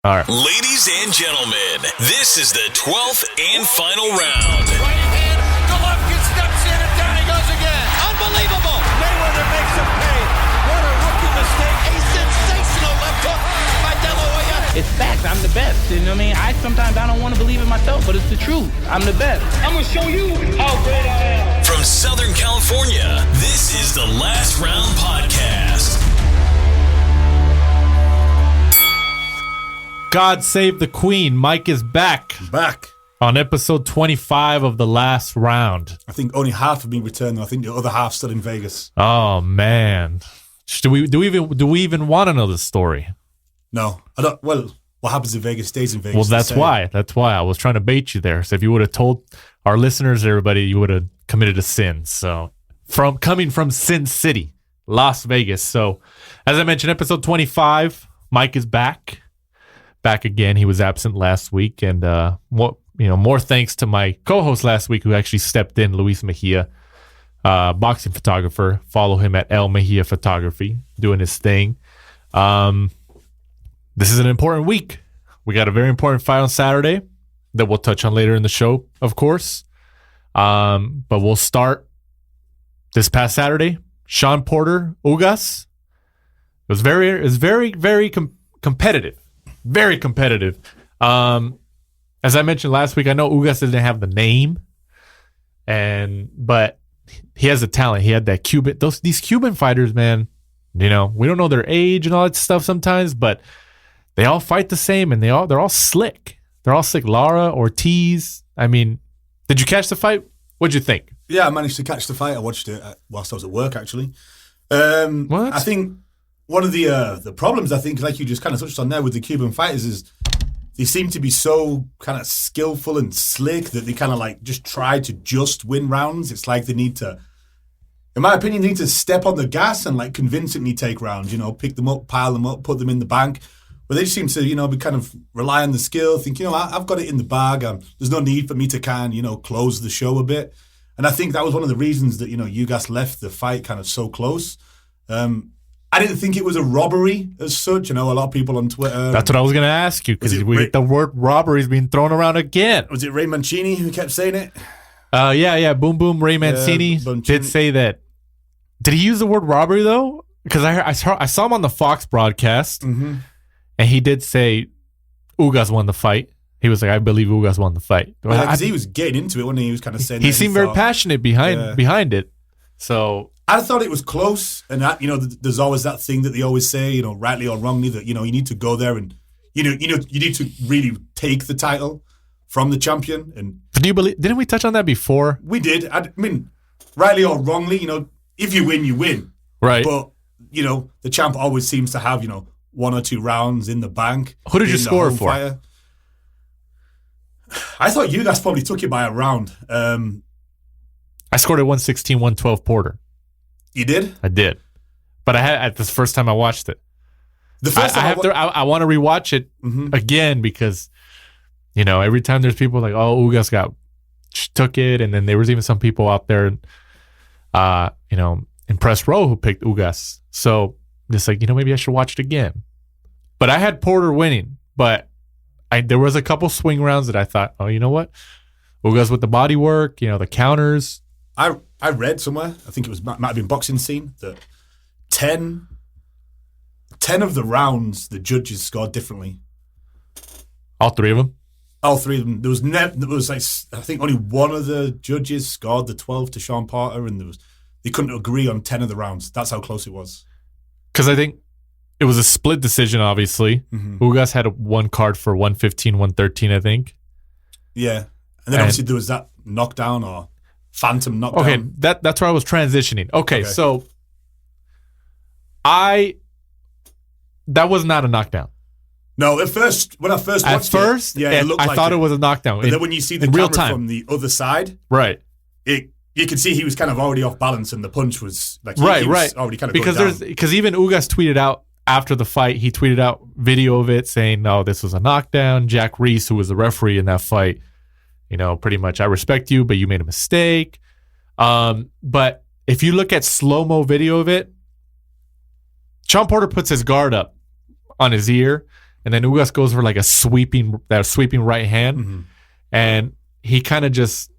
All right. Ladies and gentlemen, this is the 12th and final round. Right hand, Golovkin steps in and down he goes again. Unbelievable. Mayweather makes him pay. What a rookie mistake. A sensational left hook by De La Hoya. It's facts. I'm the best. You know what I mean? Sometimes I don't want to believe it myself, but it's the truth. I'm the best. I'm going to show you how great I am. From Southern California, this is the Last Round Podcast. God save the Queen. Mike is back Back. on episode 25 of the Last Round. I think only half have been returned, though. I think the other half's still in Vegas. Oh man, do we even want to know the story? No, I don't. Well, what happens in Vegas stays in Vegas. Well, that's why I was trying to bait you there. So if you would have told our listeners, everybody, you would have committed a sin. So coming from Sin City, Las Vegas. So as I mentioned, episode 25, Mike is back again. He was absent last week, and more thanks to my co-host last week who actually stepped in, Luis Mejia, boxing photographer. Follow him at El Mejia Photography, doing his thing. This is an important week. We got a very important fight on Saturday that we'll touch on later in the show, of course. But we'll start this past Saturday. Shawn Porter, Ugas. It was very competitive. Very competitive. As I mentioned last week, I know Ugas didn't have the name, but he has the talent. He had that Cuban. These Cuban fighters, man. We don't know their age and all that stuff sometimes, but they all fight the same, and they're all slick. They're all slick. Lara, Ortiz. I mean, did you catch the fight? What'd you think? Yeah, I managed to catch the fight. I watched it whilst I was at work, actually. What? I think one of the problems, I think, like you just kind of touched on there with the Cuban fighters, is they seem to be so kind of skillful and slick that they kind of like just try to just win rounds. It's like they need to, in my opinion, they need to step on the gas and like convincingly take rounds, pick them up, pile them up, put them in the bank. But they just seem to, be kind of rely on the skill, think, I've got it in the bag. There's no need for me to close the show a bit. And I think that was one of the reasons that, Ugas left the fight kind of so close. I didn't think it was a robbery as such. A lot of people on Twitter. That's what I was going to ask you, because the word robbery is being thrown around again. Was it Ray Mancini who kept saying it? Yeah. Boom, boom. Ray Mancini did say that. Did he use the word robbery, though? Because I saw him on the Fox broadcast, and he did say Ugas won the fight. He was like, I believe Ugas won the fight. Because he was getting into it when he was kind of saying he seemed very passionate behind it. So I thought it was close, and that, there's always that thing that they always say, rightly or wrongly, that you need to go there and you need to really take the title from the champion. And do you believe? Didn't we touch on that before? We did. I mean, rightly or wrongly, if you win, you win. Right. But the champ always seems to have one or two rounds in the bank. Who did you score for? Fire. I thought you guys probably took it by a round. I scored at 116, 112 Porter. You did? I did. But this first time I watched it. The first time I want to rewatch it again because, every time there's people like, oh, Ugas took it. And then there was even some people out there, in press row who picked Ugas. So just like, maybe I should watch it again. But I had Porter winning. But there was a couple swing rounds that I thought, oh, you know what? Ugas with the body work, the counters. I read somewhere, I think it might have been Boxing Scene, that 10 of the rounds the judges scored differently. All three of them? All three of them. There was I think only one of the judges scored the 12 to Shawn Porter, and they couldn't agree on 10 of the rounds. That's how close it was. Because I think it was a split decision, obviously. Ugas had one card for 115, 113, I think. Yeah. And then obviously there was that knockdown or phantom knockdown. Okay, that's where I was transitioning. Okay, so that was not a knockdown. No, at first, when I first watched it looked like I thought it was a knockdown. But then when you see the camera from the other side, right, you could see he was kind of already off balance, and the punch was like he was already kind of because even Ugas tweeted out after the fight, he tweeted out video of it saying, "No, this was a knockdown." Jack Reese, who was the referee in that fight, pretty much, I respect you, but you made a mistake. But if you look at slow-mo video of it, Shawn Porter puts his guard up on his ear, and then Ugas goes for like a sweeping right hand, and he kind of just,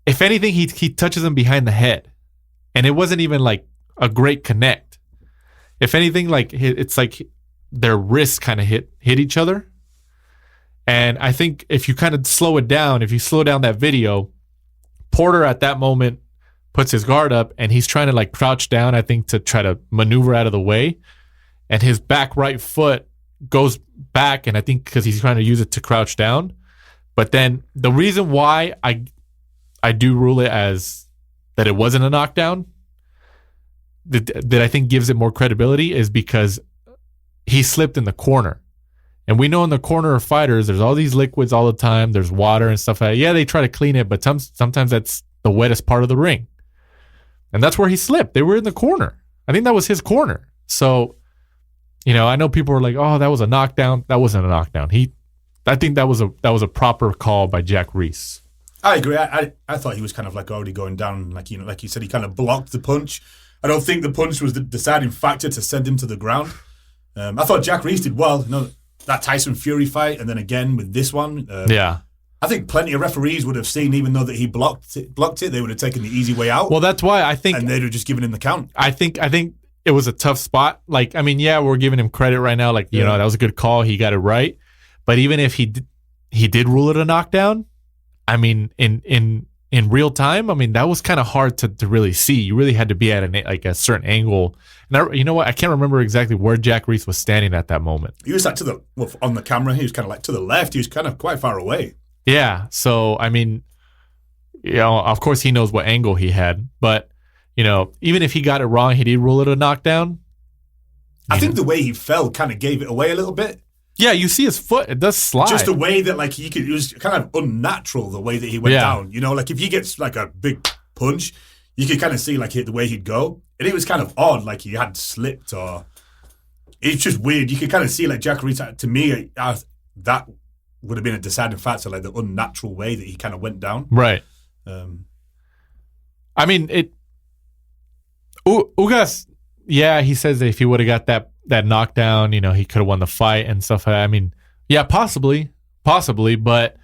if anything, he touches him behind the head, and it wasn't even like a great connect. If anything, like it's like their wrists kind of hit each other. And I think if you kind of slow it down, if you slow down that video, Porter at that moment puts his guard up and he's trying to like crouch down, I think, to try to maneuver out of the way. And his back right foot goes back, and I think because he's trying to use it to crouch down. But then the reason why I do rule it as that it wasn't a knockdown, that I think gives it more credibility, is because he slipped in the corner. And we know in the corner of fighters, there's all these liquids all the time. There's water and stuff like that. Yeah, they try to clean it, but sometimes that's the wettest part of the ring. And that's where he slipped. They were in the corner. I think that was his corner. So, I know people were like, oh, that was a knockdown. That wasn't a knockdown. I think that was a proper call by Jack Reese. I agree. I thought he was kind of like already going down. Like you said, he kind of blocked the punch. I don't think the punch was the deciding factor to send him to the ground. I thought Jack Reese did well. That Tyson Fury fight, and then again with this one. I think plenty of referees would have seen, even though that he blocked it, they would have taken the easy way out. Well, that's why I think, and they'd have just given him the count. I think it was a tough spot. Like, I mean, yeah, we're giving him credit right now. Like, that was a good call. He got it right. But even if he did rule it a knockdown, I mean, in real time, I mean, that was kind of hard to really see. You really had to be at a certain angle. And you know what? I can't remember exactly where Jack Reese was standing at that moment. He was like on the camera, he was kind of like to the left. He was kind of quite far away. Yeah. So, I mean, of course he knows what angle he had. But, even if he got it wrong, he did rule it a knockdown. I think the way he fell kind of gave it away a little bit. Yeah, you see his foot. It does slide. Just the way that, like, it was kind of unnatural, the way that he went down. Like, if he gets, like, a big punch, you could kind of see, like, the way he'd go. And it was kind of odd, like he had slipped, or it's just weird. You could kind of see, like, Jack Reese, to me, that would have been a deciding factor, like the unnatural way that he kind of went down. Right. I mean, Ugas, yeah, he says that if he would have got that knockdown, he could have won the fight and stuff like that. I mean, yeah, possibly, but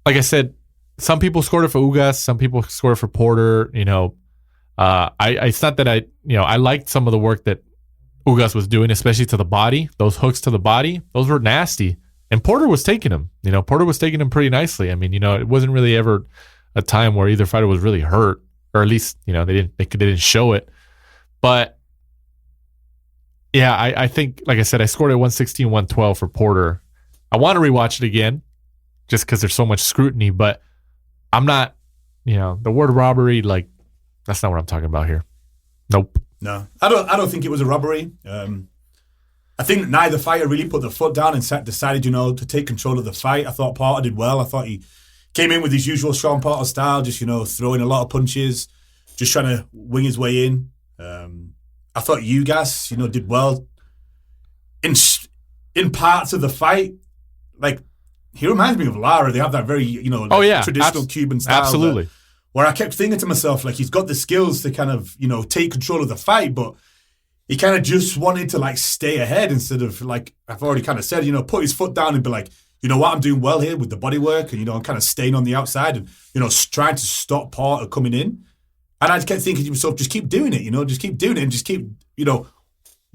like I said, some people scored it for Ugas, some people scored it for Porter. It's not that I liked some of the work that Ugas was doing, especially to the body. Those hooks to the body, those were nasty. And Porter was taking them. Porter was taking them pretty nicely. I mean, it wasn't really ever a time where either fighter was really hurt, or at least, they didn't show it. But yeah, I think, like I said, I scored at 116, 112 for Porter. I want to rewatch it again just because there's so much scrutiny, but I'm not, the word robbery, like, that's not what I'm talking about here. Nope. No, I don't think it was a robbery. I think neither fighter really put their foot down and decided, to take control of the fight. I thought Porter did well. I thought he came in with his usual Shawn Porter style, just, throwing a lot of punches, just trying to wing his way in. I thought Ugas, did well in parts of the fight. Like, he reminds me of Lara. They have that very, traditional Cuban style. Absolutely. Where I kept thinking to myself, like, he's got the skills to kind of, take control of the fight, but he kind of just wanted to, like, stay ahead instead of, like, I've already kind of said, put his foot down and be like, you know what, I'm doing well here with the body work, and, I'm kind of staying on the outside and, trying to stop Porter coming in. And I just kept thinking to myself, just keep doing it, just keep doing it and just keep,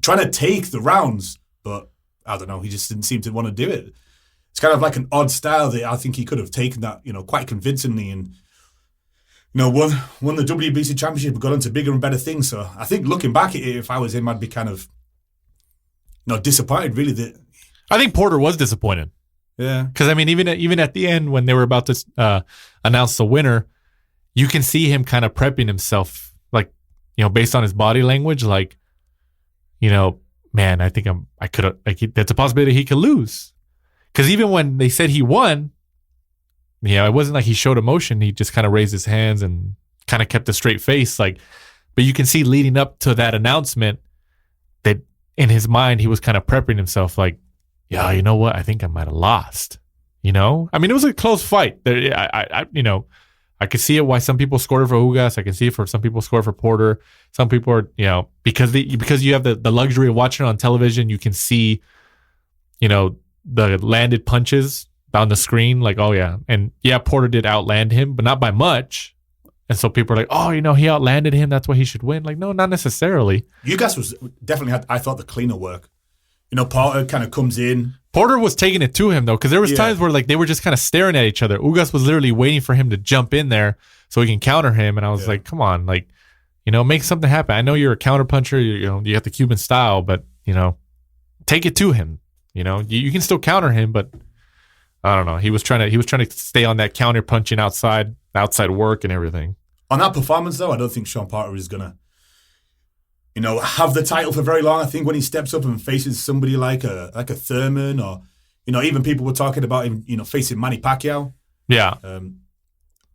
trying to take the rounds. But I don't know, he just didn't seem to want to do it. It's kind of like an odd style that I think he could have taken that, quite convincingly and, won the WBC championship and got into bigger and better things. So I think looking back at it, if I was him, I'd be kind of, disappointed really that. I think Porter was disappointed. Yeah. Because, I mean, even at the end when they were about to announce the winner, you can see him kind of prepping himself, like, based on his body language, like, man, I think I could have, like, that's a possibility he could lose. Because even when they said he won, it wasn't like he showed emotion. He just kind of raised his hands and kind of kept a straight face. Like, but you can see leading up to that announcement that in his mind, he was kind of prepping himself like, yeah, you know what? I think I might have lost. I mean, it was a close fight. I could see it why some people scored for Ugas. I can see it for some people scored for Porter. Some people are, because you have the luxury of watching it on television, you can see the landed punches on the screen, like, oh yeah. And yeah, Porter did outland him, but not by much. And so people are like, oh, he outlanded him. That's why he should win. Like, no, not necessarily. Ugas was definitely had, I thought, the cleaner work. Porter kind of comes in. Porter was taking it to him, though, because there was times where, like, they were just kind of staring at each other. Ugas was literally waiting for him to jump in there so he can counter him. And I was like, come on, like, make something happen. I know you're a counter puncher. You got the Cuban style, but, take it to him. You can still counter him, but I don't know. He was trying to stay on that counter punching outside work and everything. On that performance, though, I don't think Shawn Porter is going to, have the title for very long. I think when he steps up and faces somebody like a Thurman or, even people were talking about him, facing Manny Pacquiao. Yeah.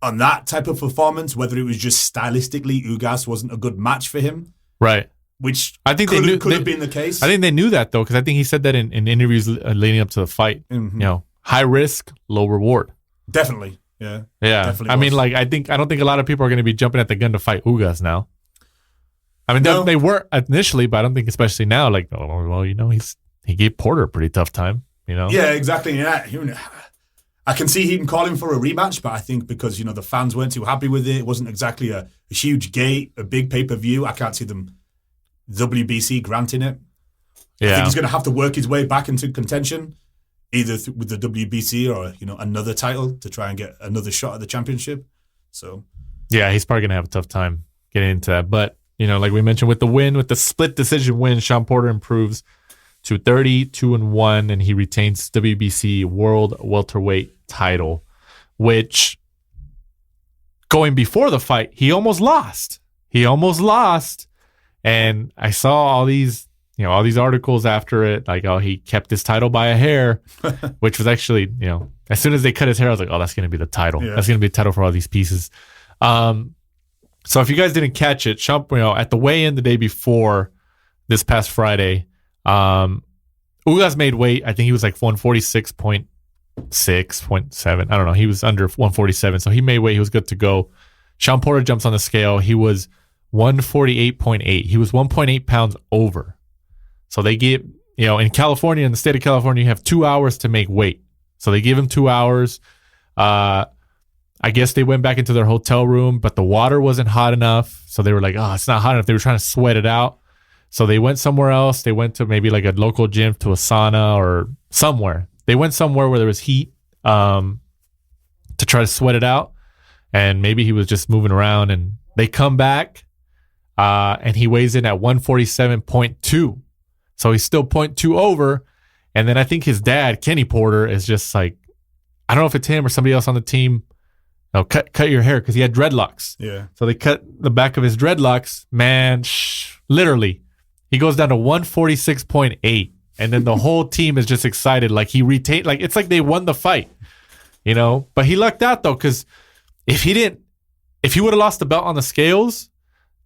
On that type of performance, whether it was just stylistically, Ugas wasn't a good match for him. Right. Which I think could have been the case. I think they knew that, though, because I think he said that in interviews leading up to the fight. Mm-hmm. High risk, low reward. Definitely. Yeah. Definitely I mean, like, I don't think a lot of people are going to be jumping at the gun to fight Ugas now. I mean, they were initially, but I don't think especially now. Like, oh, well, he gave Porter a pretty tough time. Yeah, exactly. Yeah, I can see him calling for a rematch, but I think because the fans weren't too happy with it, it wasn't exactly a huge gate, a big pay-per-view. I can't see them WBC granting it. Yeah. I think he's going to have to work his way back into contention, either with the WBC or another title to try and get another shot at the championship. So, yeah, he's probably going to have a tough time getting into that. But like we mentioned, with the split decision win, Shawn Porter improves to 32-1, and he retains WBC World Welterweight title, which going before the fight, he almost lost. And I saw all these articles after it, like, oh, he kept his title by a hair, which was actually, as soon as they cut his hair, I was like, oh, that's going to be the title. Yeah. That's going to be the title for all these pieces. So if you guys didn't catch it, Shawn, at the weigh-in the day before this past Friday, Ugas made weight. I think he was like 146.6, 0.7. I don't know. He was under 147, so he made weight. He was good to go. Shawn Porter jumps on the scale. He was 148.8. He was 1.8 pounds over. So they give, in California, in the state of California, you have 2 hours to make weight. So they give him 2 hours. I guess they went back into their hotel room, but the water wasn't hot enough. So they were like, oh, it's not hot enough. They were trying to sweat it out. So they went somewhere else. They went to maybe like a local gym, to a sauna or somewhere. They went somewhere where there was heat to try to sweat it out. And maybe he was just moving around. And they come back and he weighs in at 147.2. So he's still 0.2 over. And then I think his dad, Kenny Porter, is just like, I don't know if it's him or somebody else on the team. No, cut your hair, because he had dreadlocks. Yeah. So they cut the back of his dreadlocks. Man, literally, he goes down to 146.8, and then the whole team is just excited. Like, he retained, like, it's like they won the fight, But he lucked out, though, because if he would have lost the belt on the scales,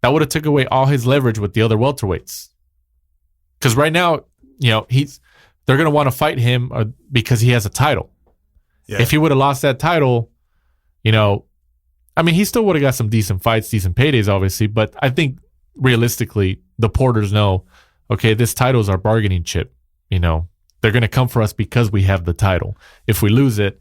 that would have took away all his leverage with the other welterweights. Because right now, they're going to want to fight him because he has a title. Yeah. If he would have lost that title, I mean, he still would have got some decent fights, decent paydays, obviously. But I think realistically, the Porters know, okay, this title is our bargaining chip. They're going to come for us because we have the title. If we lose it,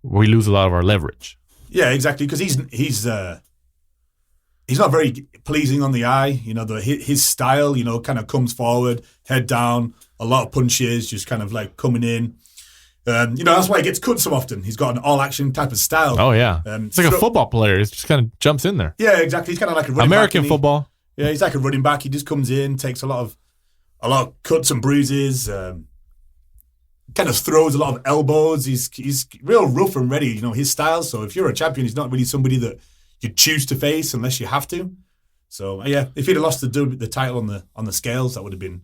we lose a lot of our leverage. Yeah, exactly. Because he's not very pleasing on the eye. His style, kind of comes forward, head down, a lot of punches, just kind of like coming in. That's why he gets cut so often. He's got an all-action type of style. Oh, yeah. It's like a football player. He just kind of jumps in there. Yeah, exactly. He's kind of like a running American back, football. Yeah, he's like a running back. He just comes in, takes a lot of cuts and bruises, kind of throws a lot of elbows. He's real rough and ready, his style. So if you're a champion, he's not really somebody that you choose to face unless you have to. So, yeah, if he'd have lost the title on the scales, that would have been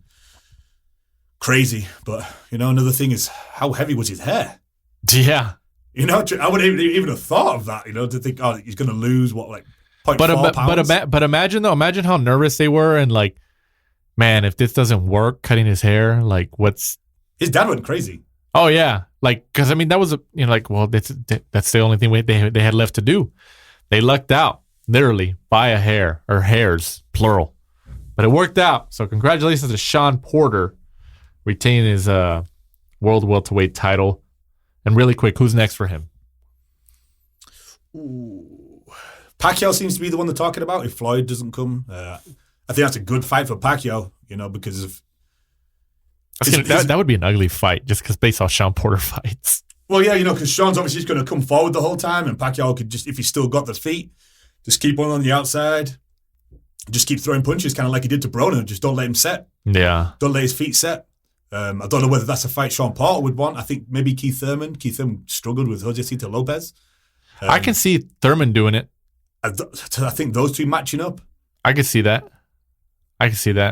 crazy. But another thing is, how heavy was his hair? Yeah, I wouldn't even have thought of that. To think, oh, he's going to lose 0.4 pounds. But imagine how nervous they were, and like, man, if this doesn't work, cutting his hair, like, what's his dad went crazy. Oh yeah, like, because I mean that was that's the only thing they had left to do. They lucked out literally by a hair, or hairs plural, but it worked out. So congratulations to Shawn Porter, retaining his world welterweight title. And really quick, who's next for him? Ooh. Pacquiao seems to be the one they're talking about. If Floyd doesn't come, I think that's a good fight for Pacquiao. Because of that would be an ugly fight, just because based off Shawn Porter fights. Well, yeah, because Shawn's obviously just going to come forward the whole time, and Pacquiao could just, if he's still got the feet, just keep on the outside, just keep throwing punches, kind of like he did to Broner. Just don't let him set. Yeah, don't let his feet set. I don't know whether that's a fight Shawn Porter would want. I think maybe Keith Thurman. Keith Thurman struggled with Josecito Lopez. I can see Thurman doing it. I think those two matching up. I can see that.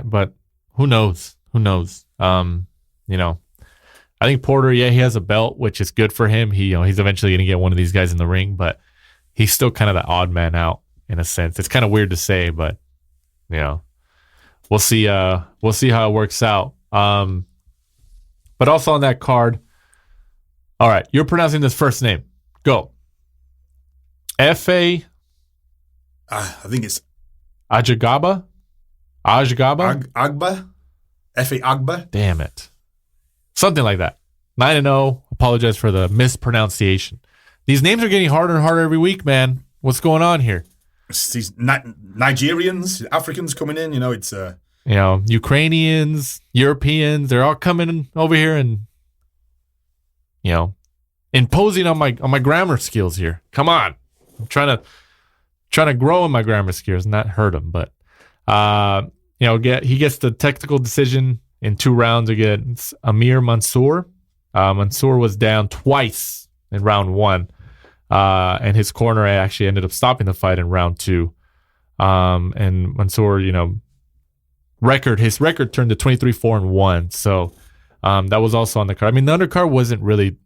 But who knows? I think Porter, he has a belt, which is good for him. He's eventually going to get one of these guys in the ring, but he's still kind of the odd man out in a sense. It's kind of weird to say, but we'll see. We'll see how it works out. But also on that card, all right, you're pronouncing this first name. Go. F.A. I think it's Agba. Agba. F.A. Agba. Damn it. Something like that. 9-0. Apologize for the mispronunciation. These names are getting harder and harder every week, man. What's going on here? It's these Nigerians, Africans coming in. It's Ukrainians, Europeans. They're all coming over here and imposing on my grammar skills here. Come on, I'm trying to grow in my grammar skills, not hurt them. But he gets the technical decision in 2 rounds against Amir Mansour. Mansour was down twice in round 1, and his corner actually ended up stopping the fight in round 2. And Mansour, his record turned to 23-4-1. So that was also on the card. I mean, the undercard wasn't really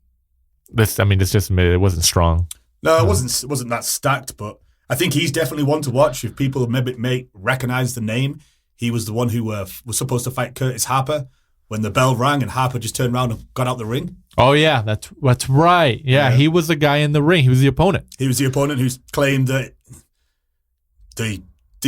this. I mean, it's just admitted it wasn't strong. No, it wasn't that stacked. But I think he's definitely one to watch. If people maybe may recognize the name, he was the one who was supposed to fight Curtis Harper when the bell rang, and Harper just turned around and got out the ring. Oh yeah, that's right. Yeah, he was the guy in the ring. He was the opponent. He was the opponent who's claimed that they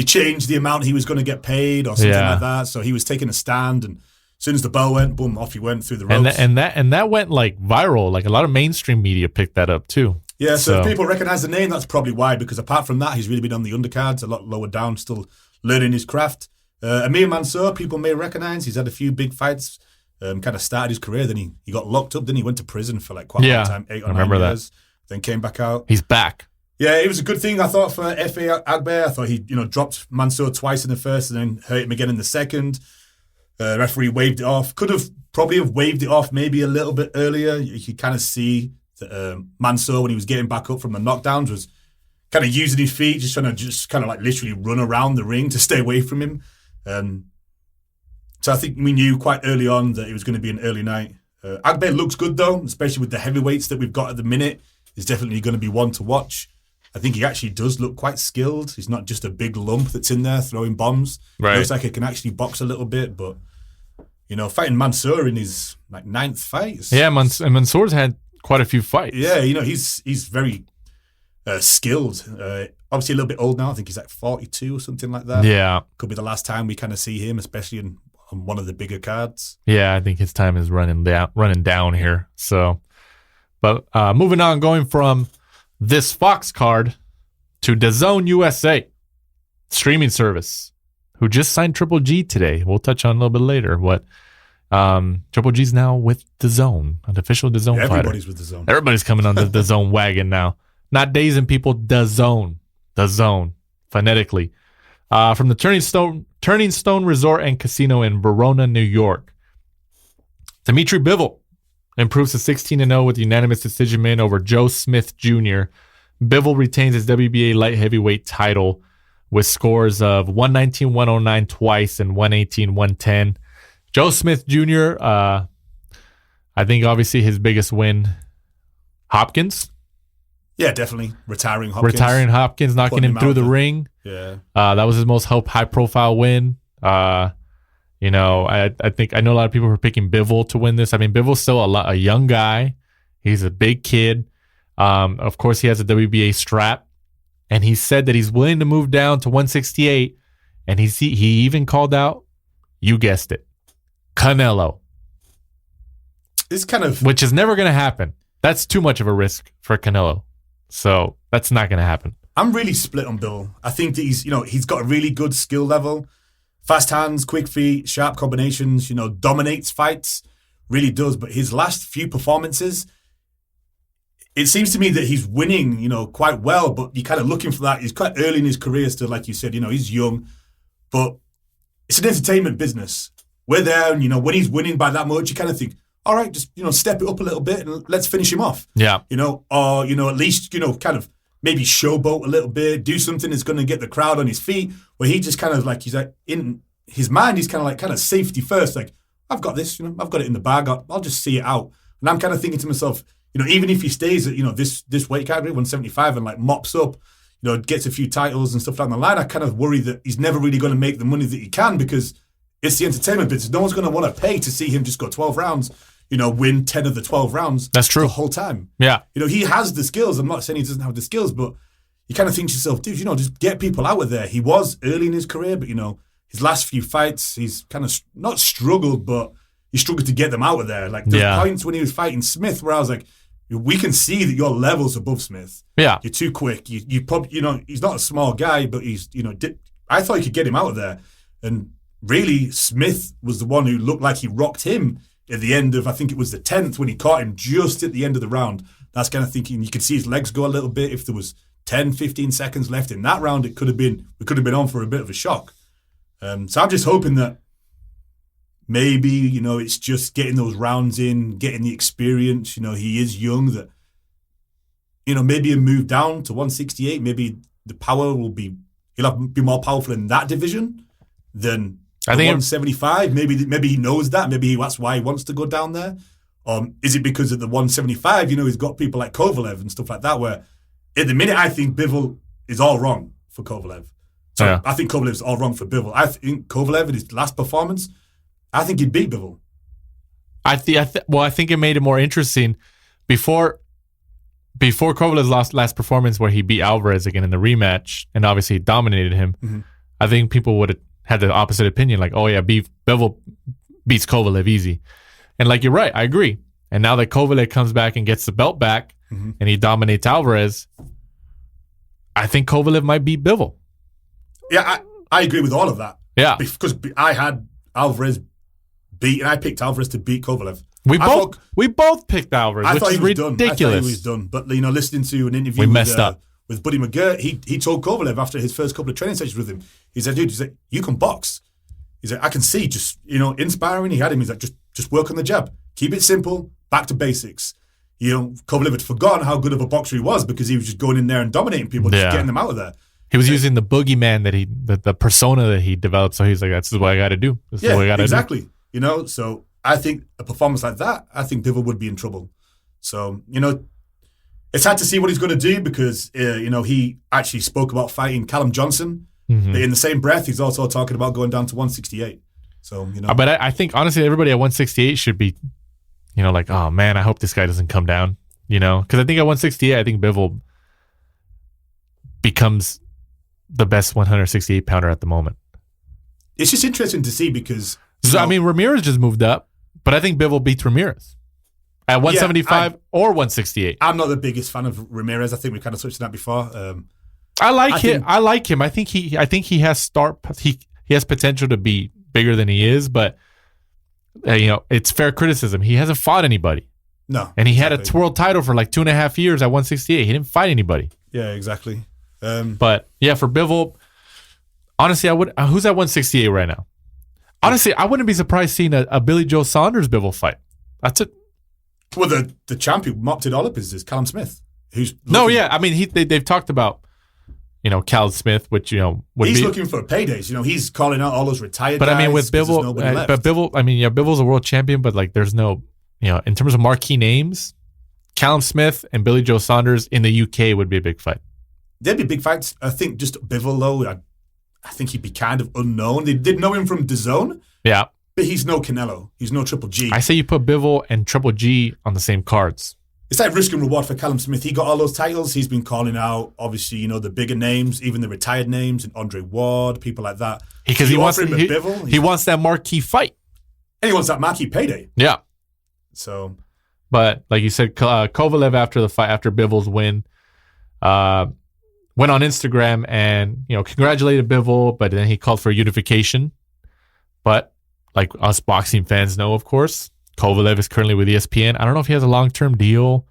changed the amount he was going to get paid or something like that. So he was taking a stand, and as soon as the bell went, boom, off he went through the ropes. And that went like viral. Like a lot of mainstream media picked that up too. Yeah, so if people recognize the name, that's probably why. Because apart from that, he's really been on the undercards, a lot lower down, still learning his craft. Amir Mansour, people may recognize. He's had a few big fights. Kind of started his career, then he got locked up. Then he went to prison for like quite a long time, 8 or 9 years. Then came back out. He's back. Yeah, it was a good thing, I thought, for F.A. Agbe. I thought he, dropped Mansour twice in the first and then hurt him again in the second. Referee waved it off. Could have probably waved it off maybe a little bit earlier. You could kind of see that Mansour, when he was getting back up from the knockdowns, was kind of using his feet, just trying to kind of like literally run around the ring to stay away from him. So I think we knew quite early on that it was going to be an early night. Agbe looks good though, especially with the heavyweights that we've got at the minute. He's definitely going to be one to watch. I think he actually does look quite skilled. He's not just a big lump that's in there throwing bombs. Right. Looks like he can actually box a little bit, but fighting Mansour in his 9th fight. Yeah, Mansour's had quite a few fights. Yeah, he's very skilled. Obviously a little bit old now. I think he's like 42 or something like that. Yeah. Could be the last time we kind of see him, especially on one of the bigger cards. Yeah, I think his time is running down here. So, but moving on, going from this Fox card to DAZN USA streaming service, who just signed Triple G today. We'll touch on a little bit later what Triple G's now with DAZN, an official DAZN fighter. Everybody's with DAZN. Everybody's coming on the DAZN wagon now. Not dazing people, DAZN, phonetically. From the Turning Stone Resort and Casino in Verona, New York. Dmiitry Bivol improves to 16-0 with unanimous decision win over Joe Smith Jr. Bivol retains his WBA light heavyweight title with scores of 119-109 twice and 118-110. Joe Smith Jr., I think obviously his biggest win, Hopkins. Yeah, definitely. Retiring Hopkins, knocking him through the ring. Yeah. That was his most high-profile win. I think I know a lot of people were picking Bivol to win this. I mean, Bivol's still a young guy. He's a big kid. Of course, he has a WBA strap, and he said that he's willing to move down to 168. And he even called out, you guessed it, Canelo. it's kind of... Which is never going to happen. That's too much of a risk for Canelo. So that's not going to happen. I'm really split on Bivol. I think that he's got a really good skill level. Fast hands, quick feet, sharp combinations, dominates fights. Really does. But his last few performances, it seems to me that he's winning, quite well, but you're kind of looking for that. He's quite early in his career still, like you said, he's young. But it's an entertainment business. We're there, and, when he's winning by that much, you kind of think, all right, just, step it up a little bit and let's finish him off. Yeah. Or, at least, kind of maybe showboat a little bit, do something that's going to get the crowd on his feet, where he just kind of he's like, in his mind, he's kind of safety first. Like, I've got this, I've got it in the bag. I'll just see it out. And I'm kind of thinking to myself, even if he stays at, this weight category, 175, and mops up, gets a few titles and stuff down the line, I kind of worry that he's never really going to make the money that he can, because it's the entertainment business. No one's going to want to pay to see him just go 12 rounds, win 10 of the 12 rounds. That's true. The whole time. Yeah. He has the skills. I'm not saying he doesn't have the skills, but you kind of think to yourself, dude, just get people out of there. He was early in his career, but, his last few fights, he's kind of not struggled, but he struggled to get them out of there. There's points when he was fighting Smith where I was like, we can see that your level's above Smith. Yeah. You're too quick. You probably, he's not a small guy, but he's, I thought you could get him out of there. And really, Smith was the one who looked like he rocked him at the end of, I think it was the 10th, when he caught him just at the end of the round. That's kind of thinking, you could see his legs go a little bit. If there was 10, 15 seconds left in that round, we could have been on for a bit of a shock. So I'm just hoping that maybe, it's just getting those rounds in, getting the experience. He is young, that, maybe a move down to 168, maybe the power will be, he'll be more powerful in that division than I think 175. Maybe he knows that. Maybe that's why he wants to go down there. Is it because at the 175, he's got people like Kovalev and stuff like that, where at the minute I think Bivol is all wrong for Kovalev. So yeah. I think Kovalev's all wrong for Bivol. I think Kovalev in his last performance, I think he'd beat Bivol. I think it made it more interesting before Kovalev's last performance, where he beat Alvarez again in the rematch, and obviously dominated him. Mm-hmm. I think people would have had the opposite opinion, like, oh yeah, Bivol beats Kovalev easy. And you're right, I agree. And now that Kovalev comes back and gets the belt back, mm-hmm. and he dominates Alvarez, I think Kovalev might beat Bivol. Yeah, I agree with all of that. Yeah. Because I had Alvarez beat, and I picked Alvarez to beat Kovalev. We both picked Alvarez, which is ridiculous. I thought he was done. But, listening to an interview with Buddy McGirt, he told Kovalev after his first couple of training sessions with him, he said, dude, you can box. He said, I can see, just, inspiring. He had him. He's like, just work on the jab. Keep it simple, back to basics. Kovalev had forgotten how good of a boxer he was, because he was just going in there and dominating people, just getting them out of there. He was using the boogeyman the persona that he developed. So he's like, that's what I got to do. This is what I got to do. Exactly. So I think a performance like that, I think Bivol would be in trouble. So, it's hard to see what he's going to do, because, he actually spoke about fighting Callum Johnson. Mm-hmm. But in the same breath, he's also talking about going down to 168. So, But I think, honestly, everybody at 168 should be, like, oh, man, I hope this guy doesn't come down. Because I think at 168, I think Bivol becomes the best 168 pounder at the moment. It's just interesting to see, because Ramirez just moved up, but I think Bivol beats Ramirez at 175 or 168. I'm not the biggest fan of Ramirez. I think we kind of touched on that before. I like him. I think he has he has potential to be bigger than he is, but it's fair criticism. He hasn't fought anybody. No, and he had a world title for 2.5 years at 168. He didn't fight anybody. Yeah, exactly. But yeah, for Bivol, honestly, I would. Who's at 168 right now? Honestly, I wouldn't be surprised seeing a Billy Joe Saunders Bivol fight. That's it. Well, the champion mopped it all up is Callum Smith, who's they've talked about Callum Smith, which he's looking for paydays. He's calling out all those retired. But guys, with Bivol, Bivol's a world champion, but there's no in terms of marquee names, Callum Smith and Billy Joe Saunders in the UK would be a big fight. There'd be big fights. I think just Bivol, though, I think he'd be kind of unknown. They did know him from DAZN. Yeah. But he's no Canelo. He's no Triple G. I say you put Bivol and Triple G on the same cards. It's like risk and reward for Callum Smith. He got all those titles. He's been calling out, obviously, the bigger names, even the retired names, and Andre Ward, people like that. Because he wants that marquee fight. And he wants that marquee payday. Yeah. So, but like you said, Kovalev after the fight, after Bivol's win, went on Instagram and congratulated Bivol, but then he called for unification. But like us boxing fans know, of course, Kovalev is currently with ESPN. I don't know if he has a long-term deal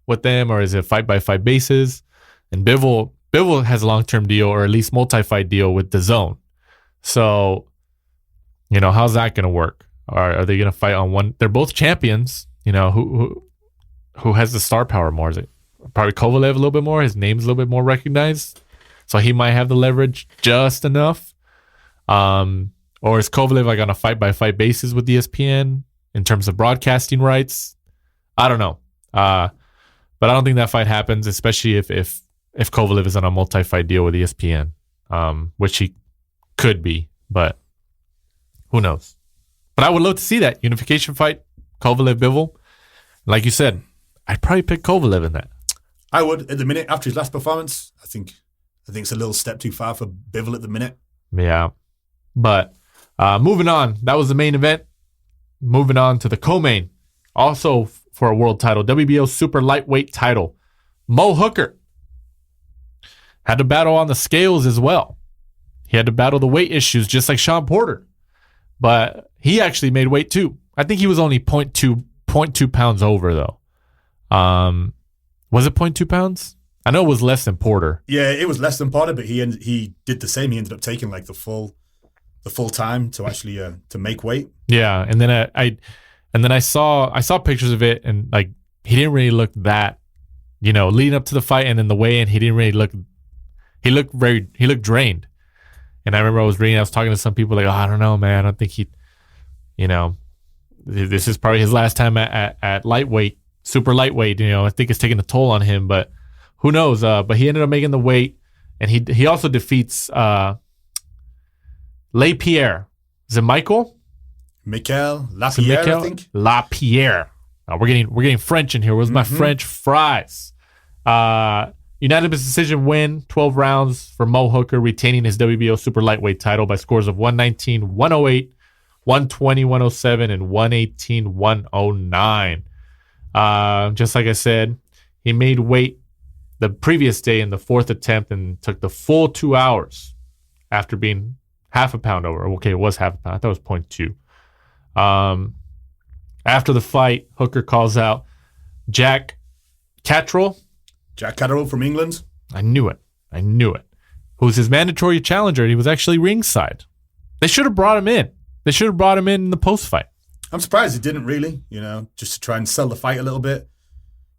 with them or is it fight-by-fight basis. And Bivol has a long-term deal or at least multi-fight deal with DAZN. So, how's that going to work? Are they going to fight on one? They're both champions. Who has the star power more? Is it probably Kovalev a little bit more? His name's a little bit more recognized. So he might have the leverage just enough. Or is Kovalev like on a fight-by-fight basis with ESPN in terms of broadcasting rights? I don't know. But I don't think that fight happens, especially if Kovalev is on a multi-fight deal with ESPN, which he could be, but who knows? But I would love to see that unification fight, Kovalev-Bivol. Like you said, I'd probably pick Kovalev in that. I would at the minute after his last performance. I think it's a little step too far for Bivol at the minute. Yeah, but moving on, that was the main event. Moving on to the co-main, also for a world title, WBO super lightweight title. Mo Hooker had to battle on the scales as well. He had to battle the weight issues just like Shawn Porter, but he actually made weight too. I think he was only 0.2 pounds over though. Was it 0.2 pounds? I know it was less than Porter. Yeah, it was less than Porter, but he did the same. He ended up taking like the full time to actually to make weight. Yeah, and then I saw pictures of it, and like he didn't really look that, leading up to the fight and then the weigh-in, he didn't really look. He looked drained. And I remember I was talking to some people like, oh, I don't know, man. I don't think this is probably his last time at lightweight, super lightweight. I think it's taking a toll on him, but who knows? But he ended up making the weight, and he also defeats LaPierre. Is it Michael? Michael LaPierre, I think. LaPierre. We're getting French in here. Where's my French fries? Unanimous decision win, 12 rounds for Mo Hooker, retaining his WBO super lightweight title by scores of 119, 108, 120, 107, and 118, 109. Just like I said, he made weight the previous day in the fourth attempt and took the full 2 hours after being half a pound over. Okay, it was half a pound. I thought it was 0.2. After the fight, Hooker calls out Jack Catterall. Jack Catterall from England. I knew it. Who's his mandatory challenger. He was actually ringside. They should have brought him in. They should have brought him in the post-fight. I'm surprised he didn't really, just to try and sell the fight a little bit.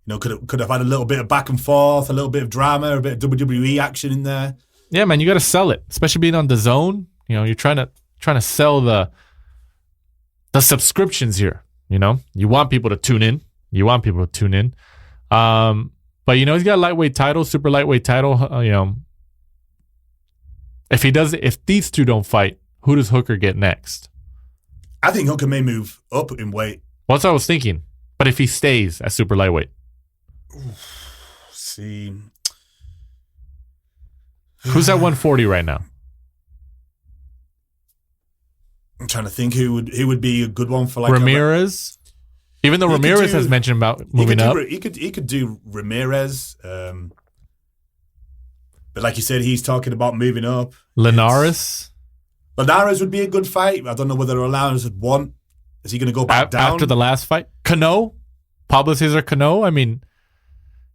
Could have had a little bit of back and forth, a little bit of drama, a bit of WWE action in there. Yeah, man, you got to sell it, especially being on DAZN. You're trying to sell the subscriptions here. You want people to tune in. But he's got a lightweight title, super lightweight title. If these two don't fight, who does Hooker get next? I think Hooker may move up in weight. Well, that's what I was thinking. But if he stays at super lightweight, see, who's at 140 right now? I'm trying to think who would be a good one for like Ramirez. Even though Ramirez has mentioned about moving up, he could do Ramirez. But like you said, he's talking about moving up. Linares would be a good fight. I don't know whether Linares would want. Is he going to go back down after the last fight? Cano, Pablo Cesar Cano. I mean,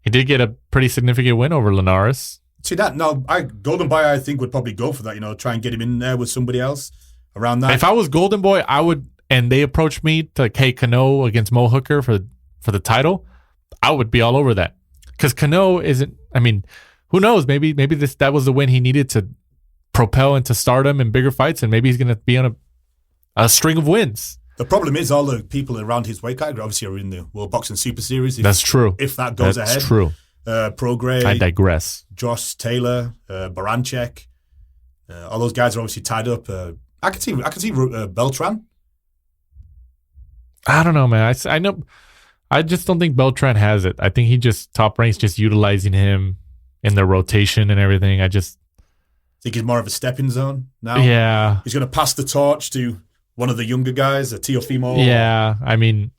he did get a pretty significant win over Linares. See that? No, Golden Boy, I think would probably go for that. Try and get him in there with somebody else around that. If I was Golden Boy, I would. And they approached me to Cano against Mo Hooker for the title, I would be all over that. Because Cano isn't. I mean, who knows? Maybe that was the win he needed to propel into stardom and bigger fights, and maybe he's going to be on a string of wins. The problem is all the people around his weight category obviously are in the World Boxing Super Series. That's true. If that goes ahead. That's true. Prograis. I digress. Josh Taylor, Baranchek. All those guys are obviously tied up. I can see Beltran. I don't know, man. I know. I just don't think Beltran has it. I think he just Top Rank's just utilizing him in their rotation and everything. I just think he's more of a stepping zone now. Yeah. He's going to pass the torch to one of the younger guys, a Teofimo. Yeah. I mean,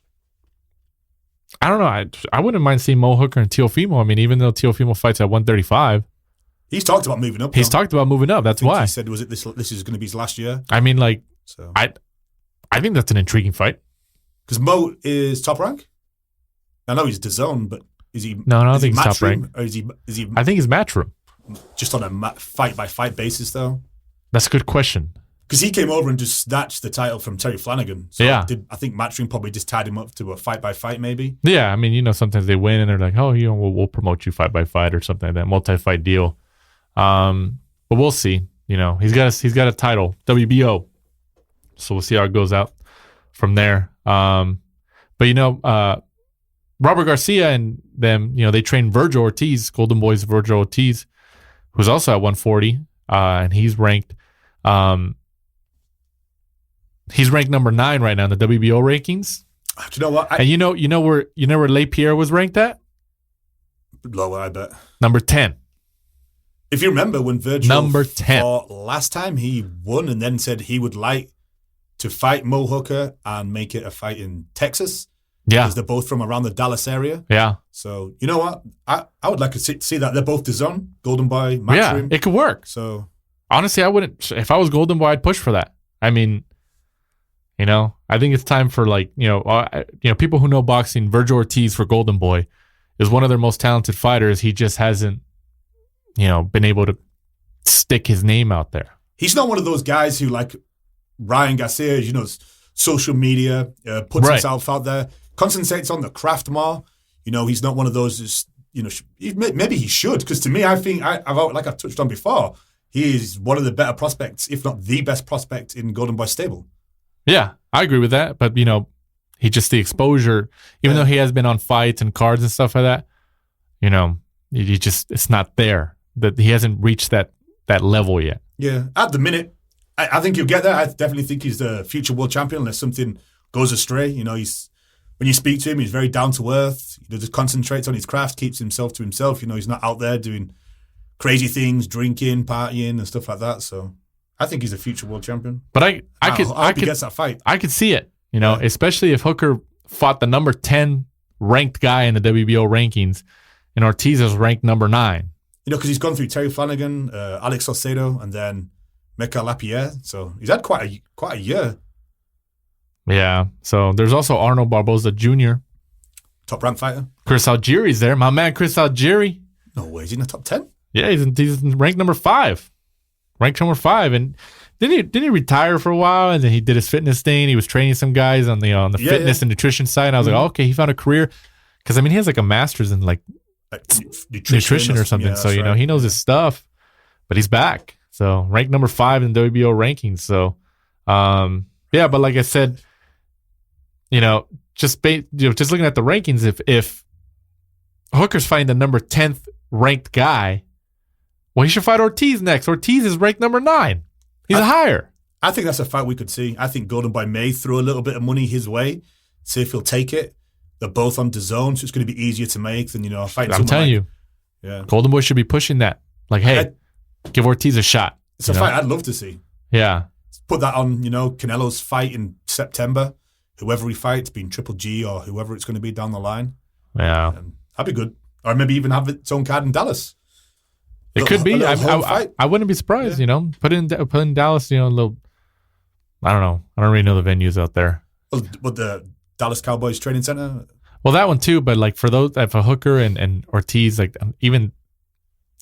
I don't know. I wouldn't mind seeing Mo Hooker and Teofimo. I mean, even though Teofimo fights at 135. He's talked about moving up. He's talked about moving up. That's why. He said, was it this is going to be his last year? I mean, like, so. I think that's an intriguing fight. Because Mo is top rank? I know he's DAZN, but is he? No, I don't think he's top rank. Or is he? I think he's Matchroom. Just on a fight-by-fight basis, though? That's a good question. Because he came over and just snatched the title from Terry Flanagan. So yeah. I think Matchroom probably just tied him up to a fight-by-fight, maybe. Yeah, I mean, sometimes they win and they're like, oh, we'll promote you fight-by-fight or something like that, multi-fight deal. But we'll see. He's got a title, WBO. So we'll see how it goes out from there. But Robert Garcia and them, they trained Virgil Ortiz, Golden Boy's Virgil Ortiz, who's also at 140, and he's ranked. He's ranked number 9 right now in the WBO rankings. Do you know what? And you know where LePierre was ranked at? Lower, I bet. Number 10. If you remember when Virgil number 10 fought last time, he won and then said he would like to fight Mo Hooker and make it a fight in Texas. Yeah. Because they're both from around the Dallas area. Yeah. So, you know what? I would like to see that. They're both DAZN, Golden Boy, Matchroom. Yeah, it could work. So, honestly, I wouldn't. If I was Golden Boy, I'd push for that. I mean, I think it's time for people who know boxing. Virgil Ortiz for Golden Boy is one of their most talented fighters. He just hasn't, been able to stick his name out there. He's not one of those guys who, like Ryan Garcia, social media, puts himself out there, concentrates on the craft more. He's not one of those just, maybe he should, because to me, I think, like I've touched on before, he is one of the better prospects, if not the best prospect in Golden Boy stable. Yeah, I agree with that. But, he just, the exposure, even though he has been on fights and cards and stuff like that, he just, it's not there. That he hasn't reached that level yet. Yeah, at the minute, I think he'll get there. I definitely think he's the future world champion unless something goes astray. He's, when you speak to him, he's very down to earth. He just concentrates on his craft, keeps himself to himself. He's not out there doing crazy things, drinking, partying, and stuff like that. So I think he's a future world champion. But I hope he gets that fight. I could see it, especially if Hooker fought the number 10 ranked guy in the WBO rankings and Ortiz is ranked number 9. Because he's gone through Terry Flanagan, Alex Salcedo, and then Mecca Lapierre. So he's had quite a year. Yeah. So there's also Arnold Barboza Jr. Top ranked fighter. Chris Algieri's there. My man Chris Algieri. No way. Is he in the top 10? Yeah, he's ranked number 5. Ranked number 5. And didn't he retire for a while? And then he did his fitness thing. He was training some guys on the fitness and nutrition side. And I was like, okay, he found a career. Because, he has a master's in nutrition or something. So, he knows his stuff. But he's back. So, ranked number 5 in WBO rankings. So, but like I said, just looking at the rankings, if Hooker's fighting the number 10th ranked guy, well, he should fight Ortiz next. Ortiz is ranked number 9. He's higher. I think that's a fight we could see. I think Golden Boy may throw a little bit of money his way, see if he'll take it. They're both on DAZN, so it's going to be easier to make than, a fight. I'm telling you. Yeah. Golden Boy should be pushing that. Like, hey, give Ortiz a shot. It's a fight I'd love to see. Yeah. Put that on, Canelo's fight in September. Whoever he fights, being Triple G or whoever it's going to be down the line. Yeah. That'd be good. Or maybe even have its own card in Dallas. It could be. I wouldn't be surprised, Put in Dallas, a little, I don't know. I don't really know the venues out there. But the Dallas Cowboys Training Center? Well, that one too, but for those, for Hooker and Ortiz, even,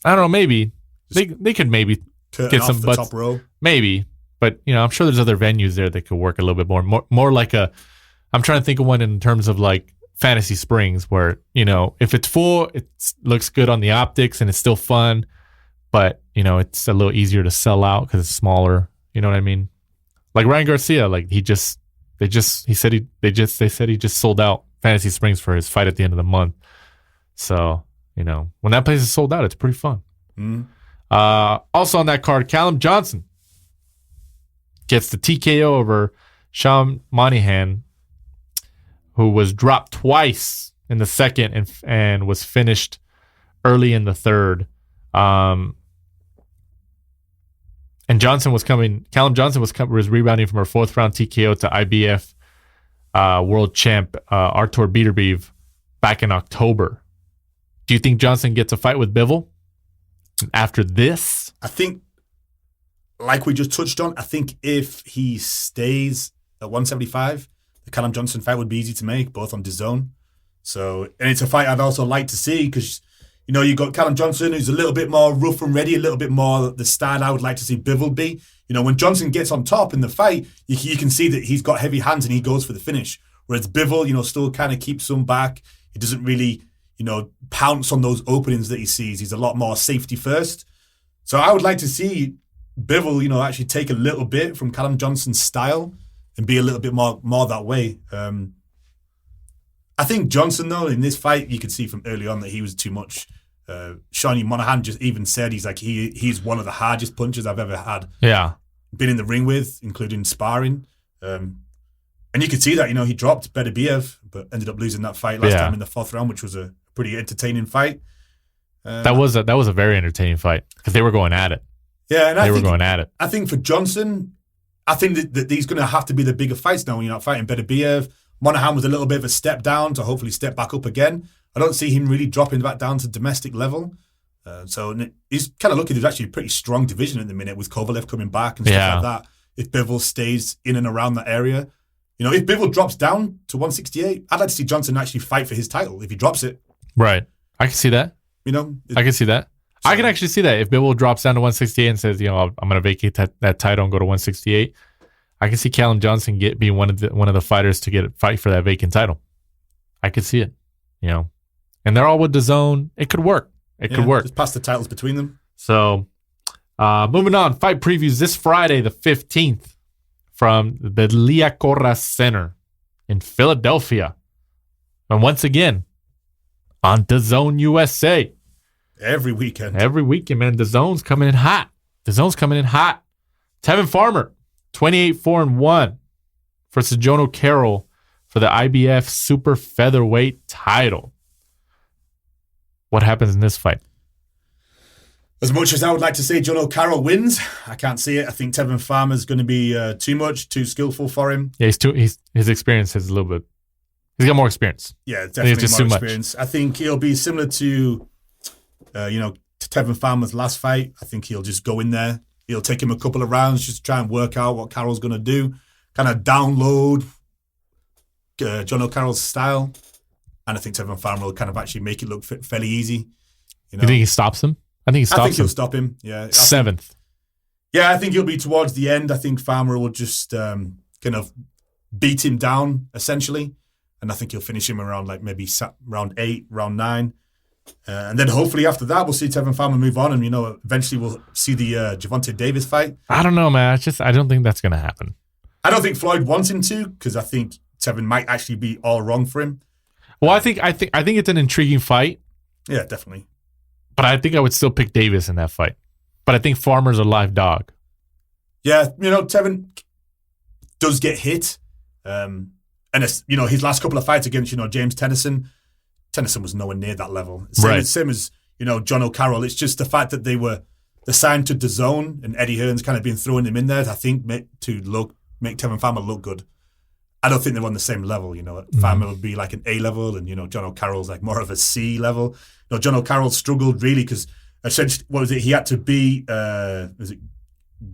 I don't know, maybe they could maybe get some butts. Top row. Maybe. But, I'm sure there's other venues there that could work a little bit more like I'm trying to think of one in terms of Fantasy Springs where, if it's full, it looks good on the optics and it's still fun, but, it's a little easier to sell out because it's smaller. You know what I mean? Like Ryan Garcia, they said he just sold out Fantasy Springs for his fight at the end of the month. So, when that place is sold out, it's pretty fun. Mm-hmm. Also on that card, Callum Johnson gets the TKO over Shawn Monahan, who was dropped twice in the second and was finished early in the third. And Callum Johnson was rebounding from her 4th round TKO to IBF world champ Artur Beterbiev back in October. Do you think Johnson gets a fight with Bivol after this? I think, like we just touched on, I think if he stays at 175, the Callum Johnson fight would be easy to make, both on DAZN. So, and it's a fight I'd also like to see because, you know, you've got Callum Johnson who's a little bit more rough and ready, a little bit more the style I would like to see Bivol be. You know, when Johnson gets on top in the fight, you can see that he's got heavy hands and he goes for the finish. Whereas Bivol, you know, still kind of keeps some back. He doesn't really, you know, pounce on those openings that he sees. He's a lot more safety first. So I would like to see Bivol, you know, actually take a little bit from Callum Johnson's style and be a little bit more that way. I think Johnson, though, in this fight, you could see from early on that he was too much. Shawn Monahan just even said he's one of the hardest punchers I've ever had. Yeah, been in the ring with, including sparring. And you could see that, you know, he dropped Bevdiev, but ended up losing that fight last time in the 4th round, which was a pretty entertaining fight. That was a very entertaining fight because they were going at it. Yeah, and they were going at it. I think for Johnson, I think that these going to have to be the bigger fights now when you're not fighting Bevdiev. Monahan was a little bit of a step down to hopefully step back up again. I don't see him really dropping back down to domestic level. So he's kind of looking at actually a pretty strong division at the minute with Kovalev coming back and stuff like that. If Bivol stays in and around that area. You know, if Bivol drops down to 168, I'd like to see Johnson actually fight for his title if he drops it. Right. I can see that. You know? I can see that. So, I can actually see that. If Bivol drops down to 168 and says, you know, I'm going to vacate that title and go to 168, I can see Callum Johnson being one of the fighters to fight for that vacant title. I could see it, you know. And they're all with DAZN. It could work. It could work. Just pass the titles between them. So, moving on. Fight previews this Friday, the 15th, from the Liacouras Center in Philadelphia. And once again, on DAZN USA. Every weekend, man. DAZN's coming in hot. Tevin Farmer, 28-4-1 versus Jono Carroll for the IBF super featherweight title. What happens in this fight? As much as I would like to say Jono Carroll wins, I can't see it. I think Tevin Farmer's going to be too skillful for him. Yeah, his experience is a little bit. He's got more experience. Yeah, definitely just more too experience. Much. I think he'll be similar to, to Tevin Farmer's last fight. I think he'll just go in there. He'll take him a couple of rounds just to try and work out what Carroll's going to do. Kind of download Jono Carroll's style. And I think Tevin Farmer will kind of actually make it look fairly easy. You think he stops him? I think he'll stop him. Yeah, 7th. I think he'll be towards the end. I think Farmer will just kind of beat him down essentially, and I think he'll finish him around like maybe round 8, round 9, and then hopefully after that we'll see Tevin Farmer move on, and eventually we'll see the Gervonta Davis fight. I don't know, man. I don't think that's going to happen. I don't think Floyd wants him to because I think Tevin might actually be all wrong for him. Well, I think it's an intriguing fight. Yeah, definitely. But I think I would still pick Davis in that fight. But I think Farmer's a live dog. Yeah, Tevin does get hit. And it's, his last couple of fights against, James Tennyson was nowhere near that level. Same as Jono Carroll. It's just the fact that they were signed to DAZN and Eddie Hearn's kind of been throwing them in there, I think, to make Tevin Farmer look good. I don't think they're on the same level. Farmer would be like an A level, and Jono Carroll's like more of a C level. Jono Carroll struggled really because essentially, what was it? He had to be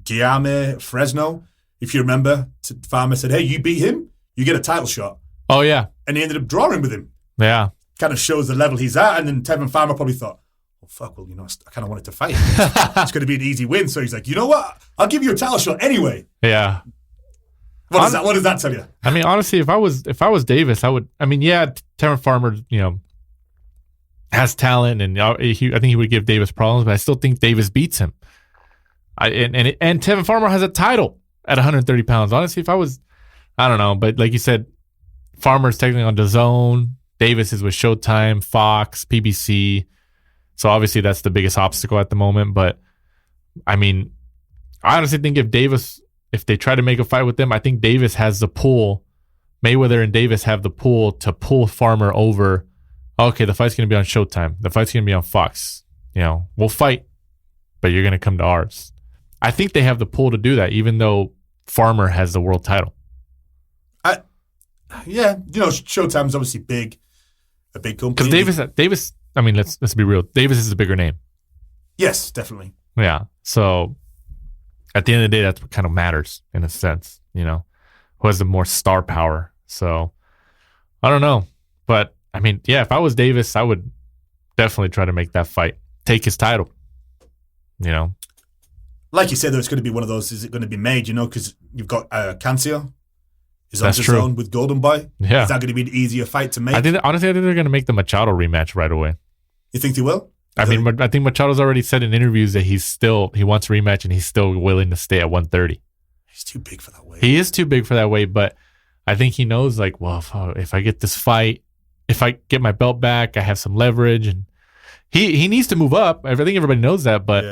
Guilherme Fresno, if you remember. Farmer said, "Hey, you beat him, you get a title shot." Oh yeah, and he ended up drawing with him. Yeah, kind of shows the level he's at. And then Tevin Farmer probably thought, "Oh fuck, well I kind of wanted to fight him. It's going to be an easy win." So he's like, "You know what? I'll give you a title shot anyway." Yeah. What does that tell you? I mean, honestly, if I was Davis, I would. I mean, yeah, Tevin Farmer, has talent, and I think he would give Davis problems, but I still think Davis beats him. And Tevin Farmer has a title at 130 pounds. Honestly, if I was, I don't know, but like you said, Farmer's technically on DAZN. Davis is with Showtime, Fox, PBC. So obviously that's the biggest obstacle at the moment. But I mean, I honestly think if they try to make a fight with them, I think Davis has the pull. Mayweather and Davis have the pull to pull Farmer over. Okay, the fight's going to be on Showtime. The fight's going to be on Fox. We'll fight, but you're going to come to ours. I think they have the pull to do that, even though Farmer has the world title. Showtime's obviously big a big company. Because Davis. I mean, let's be real. Davis is a bigger name. Yes, definitely. Yeah. So at the end of the day, that's what kind of matters in a sense. Who has the more star power? So I don't know, but I mean, yeah. If I was Davis, I would definitely try to make that fight, take his title. Like you said, though, it's going to be one of those. Is it going to be made? Because you've got Cancio is on That's the true. zone with Golden Boy. Yeah. Is that going to be an easier fight to make? Honestly, I think they're going to make the Machado rematch right away. You think they will? I think Machado's already said in interviews that he wants a rematch and he's still willing to stay at 130. He's too big for that weight. He is too big for that weight, but I think he knows, like, well, if I get this fight, if I get my belt back, I have some leverage, and he needs to move up. I think everybody knows that, but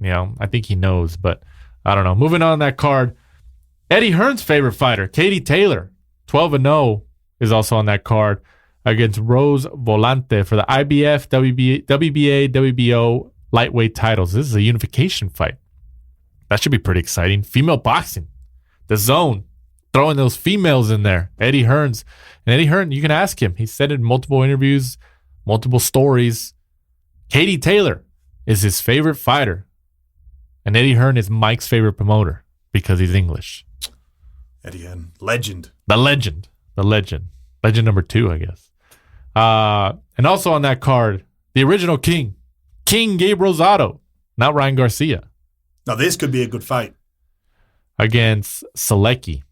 I think he knows. But I don't know. Moving on that card, Eddie Hearn's favorite fighter, Katie Taylor, 12-0, is also on that card against Rose Volante for the IBF, WBA, WBO lightweight titles. This is a unification fight. That should be pretty exciting. Female boxing, the zone, throwing those females in there. Eddie Hearn's. And Eddie Hearn, you can ask him. He said in multiple interviews, multiple stories, Katie Taylor is his favorite fighter. And Eddie Hearn is Mike's favorite promoter because he's English. Eddie Hearn, legend. The legend. Legend number 2, I guess. And also on that card, the original King Gabe Rosado, not Ryan Garcia. Now, this could be a good fight. Against Selecki.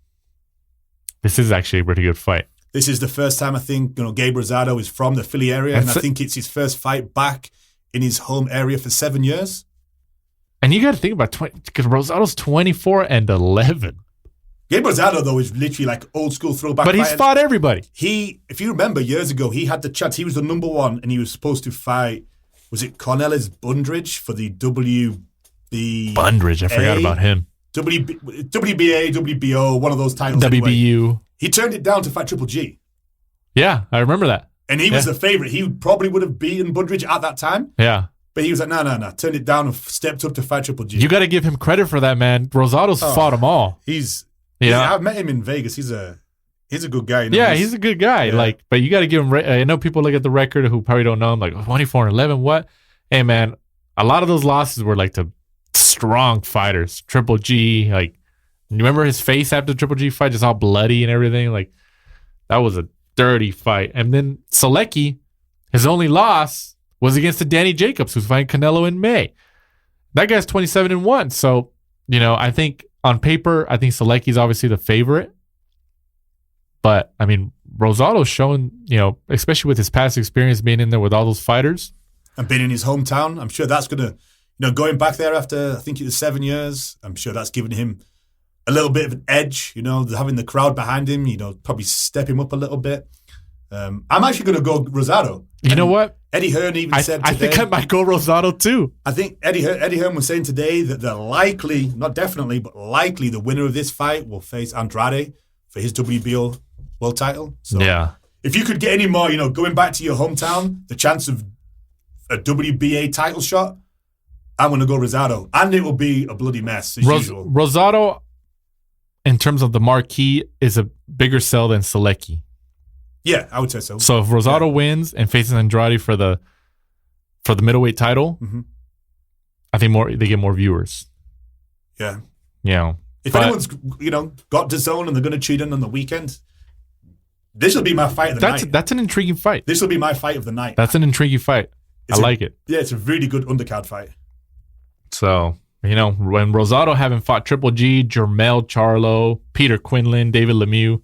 This is actually a pretty good fight. This is the first time I think Gabe Rosado is from the Philly area, and I think it's his first fight back in his home area for 7 years. And you got to think about because Rosado's 24-11. Gabe Rosado, though, is literally like old school throwback. But he's fought everybody. If you remember years ago, he had the chance. He was the number 1, and he was supposed to fight. Was it Cornelis Bundridge for the WB? Bundridge, I forgot about him. WBA, WBO, one of those titles. WBU. Anyway. He turned it down to fight Triple G. Yeah, I remember that. And he was the favorite. He probably would have beaten Bundridge at that time. Yeah. But he was like, no. Turned it down and stepped up to fight Triple G. You got to give him credit for that, man. Rosado's fought them all. I've met him in Vegas. He's a good guy. He's a good guy. Yeah. But you got to give him. I know people look at the record who probably don't know him. Like 24-11. What? Hey, man, a lot of those losses were like to strong fighters. Triple G. Like, you remember his face after the Triple G fight, just all bloody and everything. Like, that was a dirty fight. And then Selecki, his only loss was against the Danny Jacobs, who's fighting Canelo in May. That guy's 27-1. So, I think on paper, I think Selecki's obviously the favorite. But, I mean, Rosado's shown, especially with his past experience being in there with all those fighters. And being in his hometown, I'm sure that's going to, going back there after, I think it was 7 years, I'm sure that's given him a little bit of an edge, having the crowd behind him, probably step him up a little bit. I'm actually going to go Rosado. You know what? Eddie Hearn even said today. I think I might go Rosado too. I think Eddie Hearn was saying today that they're likely, not definitely, but likely the winner of this fight will face Andrade for his WBO world title. So if you could get any more, going back to your hometown, the chance of a WBA title shot, I'm going to go Rosado. And it will be a bloody mess as usual. Rosado, in terms of the marquee, is a bigger sell than Selecki. Yeah, I would say so. So if Rosado wins and faces Andrade for the middleweight title, I think they get more viewers. Yeah. If anyone's got DAZN and they're going to tune in on the weekend, this will be my fight of the night. That's an intriguing fight. This will be my fight of the night. That's an intriguing fight. I like it. Yeah, it's a really good undercard fight. So, when Rosado having fought Triple G, Jermell Charlo, Peter Quinlan, David Lemieux,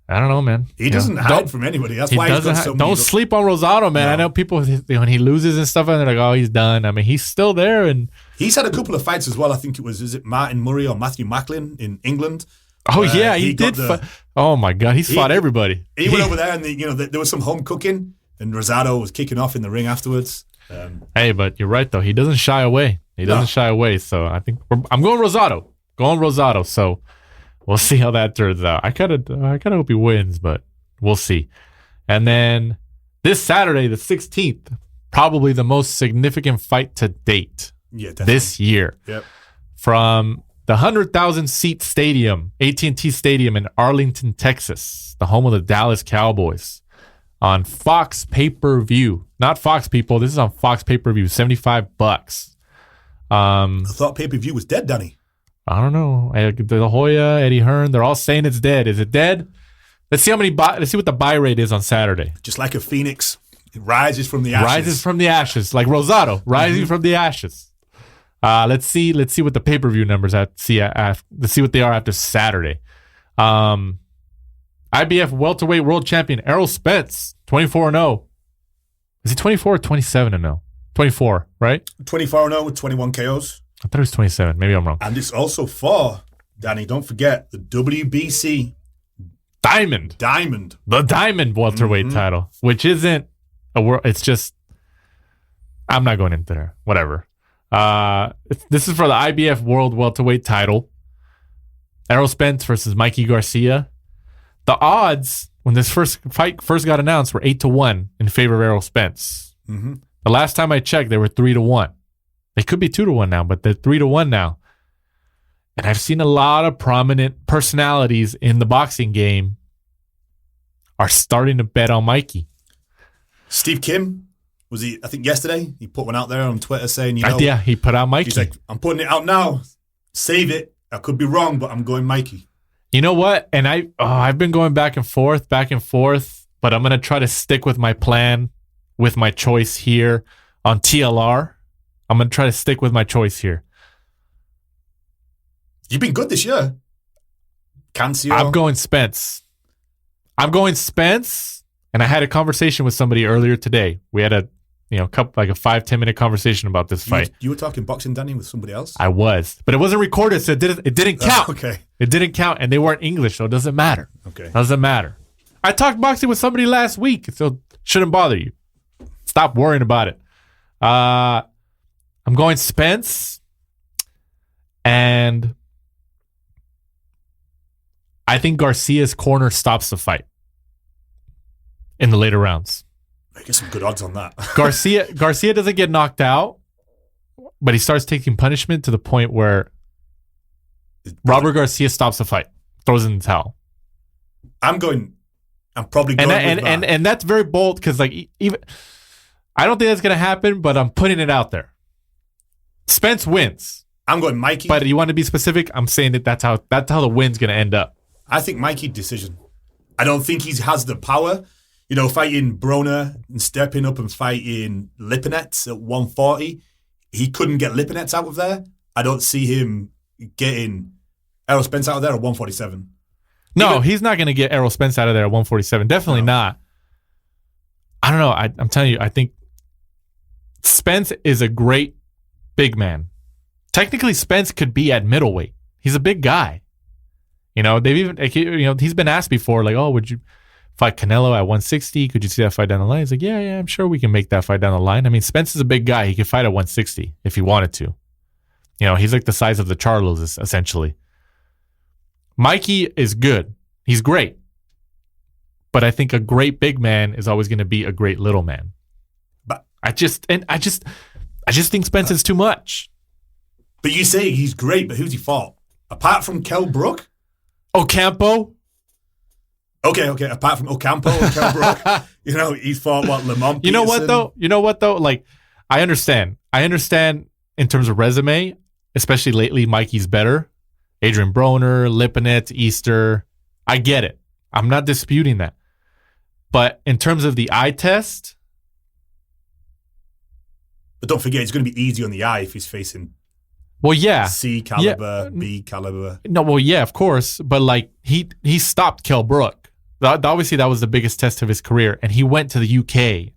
I don't know, man. He doesn't hide from anybody. That's why he's got so many. Don't sleep on Rosado, man. No. I know people, when he loses and stuff, and they're like, oh, he's done. I mean, he's still there. And he's had a couple of fights as well. I think is it Martin Murray or Matthew Macklin in England? Oh, yeah, he did. Oh, my God. He's fought everybody. He went over there, and there was some home cooking, and Rosado was kicking off in the ring afterwards. Hey, but you're right, though. He doesn't shy away. Shy away. So I think I'm going Rosado. So we'll see how that turns out. I kind of hope he wins, but we'll see. And then this Saturday, the 16th, probably the most significant fight to date this year. Yep. From the 100,000 seat stadium, AT&T Stadium in Arlington, Texas, the home of the Dallas Cowboys. on Fox pay-per-view. Not Fox, people. This is on Fox pay-per-view. $75. I thought pay-per-view was dead, Danny. I don't know. De La Hoya, Eddie Hearn, they're all saying it's dead. Is it dead? Let's see let's see what the buy rate is on Saturday. Just like a phoenix, it rises from the ashes. Rises from the ashes, like Rosado, rising from the ashes. Let's see what the pay-per-view numbers let's see what they are after Saturday. IBF welterweight world champion Errol Spence, 24-0. Is he 24 or 27-0? 24, right? 24-0 with 21 KOs. I thought it was 27. Maybe I'm wrong. And it's also for, Danny, don't forget, the WBC Diamond. The Diamond welterweight title, which isn't a world. It's just, I'm not going into there. Whatever. This is for the IBF world welterweight title. Errol Spence versus Mikey Garcia. The odds when this fight first got announced were 8-1 in favor of Errol Spence. Mm-hmm. The last time I checked, they were 3-1. They could be 2-1 now, but they're 3-1 now. And I've seen a lot of prominent personalities in the boxing game are starting to bet on Mikey. Steve Kim, I think yesterday, he put one out there on Twitter saying, yeah, he put out Mikey. He's like, I'm putting it out now. Save it. I could be wrong, but I'm going Mikey. You know what? And I've been going back and forth, but I'm going to try to stick with my plan, with my choice here on TLR. I'm going to try to stick with my choice here. You've been good this year. Cancio. I'm going Spence. And I had a conversation with somebody earlier today. We had a 5-10 minute conversation about this fight. You were talking boxing, Danny, with somebody else? I was, but it wasn't recorded, so it didn't count. Okay. It didn't count, and they weren't English, so it doesn't matter. Okay. Doesn't matter. I talked boxing with somebody last week, so shouldn't bother you. Stop worrying about it. I'm going Spence, and I think Garcia's corner stops the fight in the later rounds. I get some good odds on that. Garcia doesn't get knocked out, but he starts taking punishment to the point where Robert Garcia stops the fight, throws in the towel. I'm probably going with that. And that's very bold because even I don't think that's going to happen, but I'm putting it out there. Spence wins. I'm going Mikey. But you want to be specific? I'm saying that's how the win's going to end up. I think Mikey decision. I don't think he has the power. Fighting Broner and stepping up and fighting Lipinets at 140, he couldn't get Lipinets out of there. I don't see him getting Errol Spence out of there at 147. No, he's not going to get Errol Spence out of there at 147. Definitely not. I don't know. I'm telling you, I think Spence is a great big man. Technically, Spence could be at middleweight. He's a big guy. They've even, he's been asked before, would you fight Canelo at 160? Could you see that fight down the line? He's like, yeah, I'm sure we can make that fight down the line. I mean, Spence is a big guy. He could fight at 160 if he wanted to. He's like the size of the Charlos, essentially. Mikey is good. He's great. But I think a great big man is always going to be a great little man. But I just think Spence is too much. But you say he's great, but who's he fought? Apart from Kell Brook? Ocampo? Okay. Apart from Ocampo and Kell Brook, he's fought Lamont Peterson. You know what though? I understand. In terms of resume, especially lately, Mikey's better. Adrian Broner, Lipinets, Easter. I get it. I'm not disputing that. But in terms of the eye test. But don't forget, it's going to be easy on the eye if he's facing C caliber, B caliber. No, well, yeah, of course. But he stopped Kell Brook. Obviously, that was the biggest test of his career. And he went to the UK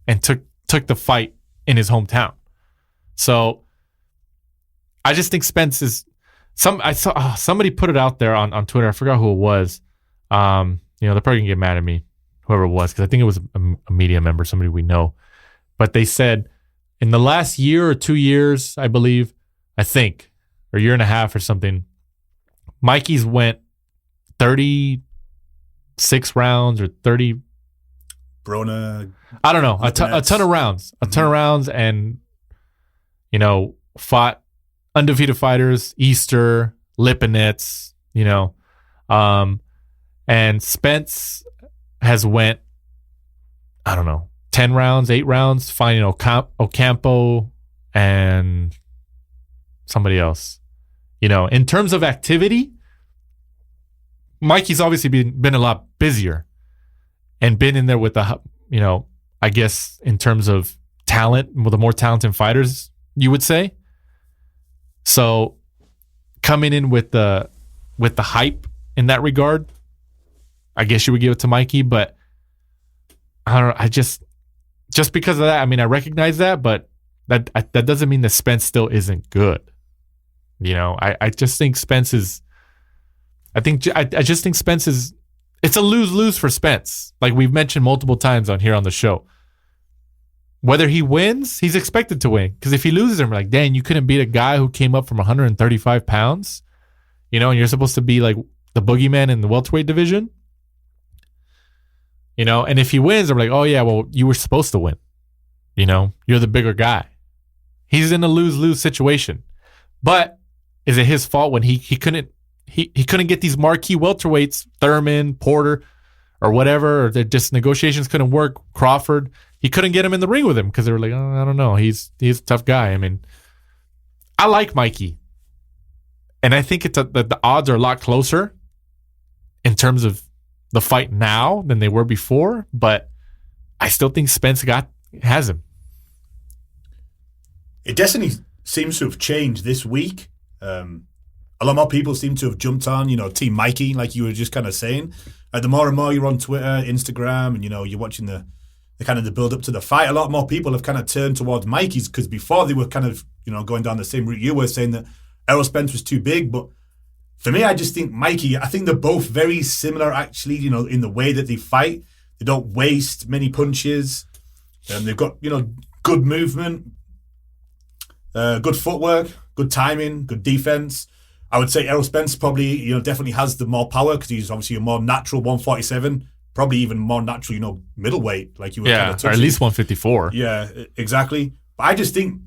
and took the fight in his hometown. So I just think Spence is I saw somebody put it out there on Twitter. I forgot who it was. They're probably gonna get mad at me, whoever it was, because I think it was a media member, somebody we know. But they said in the last year or 2 years, I believe, or a year and a half or something, Mikey's went 36 rounds or 30. Broner. I don't know. A ton of rounds. A ton of rounds, and fought undefeated fighters, Easter, Lipinets, and Spence has went I don't know, 10 rounds, 8 rounds, fighting Ocampo and somebody else. In terms of activity, Mikey's obviously been a lot busier and been in there with the, I guess in terms of talent, with the more talented fighters, you would say. So coming in with the hype in that regard, I guess you would give it to Mikey, but I don't know. I just because of that, I mean, I recognize that, but that doesn't mean that Spence still isn't good. I just think Spence is. I just think Spence is. It's a lose-lose for Spence. Like we've mentioned multiple times on the show. Whether he wins, he's expected to win. Because if he loses, I'm like, dang, you couldn't beat a guy who came up from 135 pounds, and you're supposed to be like the boogeyman in the welterweight division. And if he wins, I'm like, oh yeah, well, you were supposed to win. You're the bigger guy. He's in a lose-lose situation. But is it his fault when he couldn't get these marquee welterweights, Thurman, Porter, or whatever, or just negotiations couldn't work, Crawford? He couldn't get him in the ring with him because they were like, oh, I don't know. He's a tough guy. I mean, I like Mikey. And I think the odds are a lot closer in terms of the fight now than they were before. But I still think Spence has him. It definitely seems to have changed this week. A lot more people seem to have jumped on, Team Mikey, like you were just kind of saying. The more and more you're on Twitter, Instagram, and, you're watching the kind of the build up to the fight, a lot more people have kind of turned towards Mikey's because before they were kind of, going down the same route you were saying that Errol Spence was too big. But for me, I just think Mikey, I think they're both very similar actually, in the way that they fight. They don't waste many punches. They've got, good movement, good footwork, good timing, good defense. I would say Errol Spence probably, definitely has the more power because he's obviously a more natural 147. Probably even more natural, middleweight, like you were kind of touching. Or at least 154. Yeah, exactly. But I just think